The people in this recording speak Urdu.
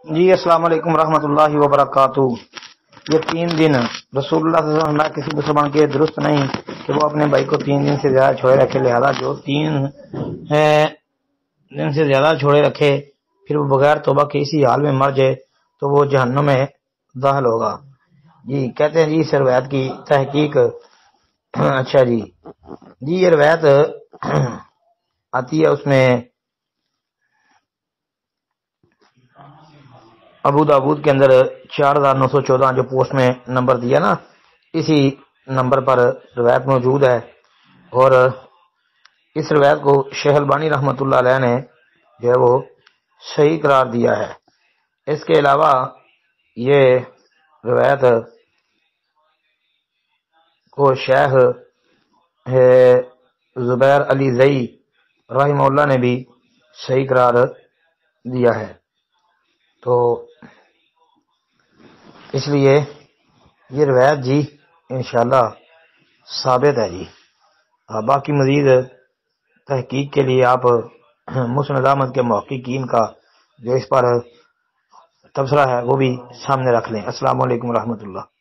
جی السلام علیکم ورحمۃ اللہ وبرکاتہ۔ یہ 3 دن رسول اللہ صلی اللہ علیہ وسلم کسی مسلمان کے درست نہیں کہ وہ اپنے بھائی کو 3 دن سے زیادہ چھوڑے رکھے، لہذا جو 3 دن سے زیادہ چھوڑے رکھے پھر وہ بغیر توبہ کے اسی حال میں مر جائے تو وہ جہنم میں داخل ہوگا۔ جی کہتے ہیں جی اس روایت کی تحقیق اچھا جی یہ روایت آتی ہے، اس میں ابو داود کے اندر 4914 جو پوسٹ میں نمبر دیا نا، اسی نمبر پر روایت موجود ہے، اور اس روایت کو شیخ البانی رحمۃ اللہ علیہ نے جو ہے وہ صحیح قرار دیا ہے۔ اس کے علاوہ یہ روایت کو شیخ زبیر علی زئی رحمہ اللہ نے بھی صحیح قرار دیا ہے، تو اس لیے یہ روایت جی انشاءاللہ ثابت ہے جی۔ باقی مزید تحقیق کے لیے آپ مسند احمد کے محققین کا جو اس پر تبصرہ ہے وہ بھی سامنے رکھ لیں۔ السلام علیکم ورحمۃ اللہ۔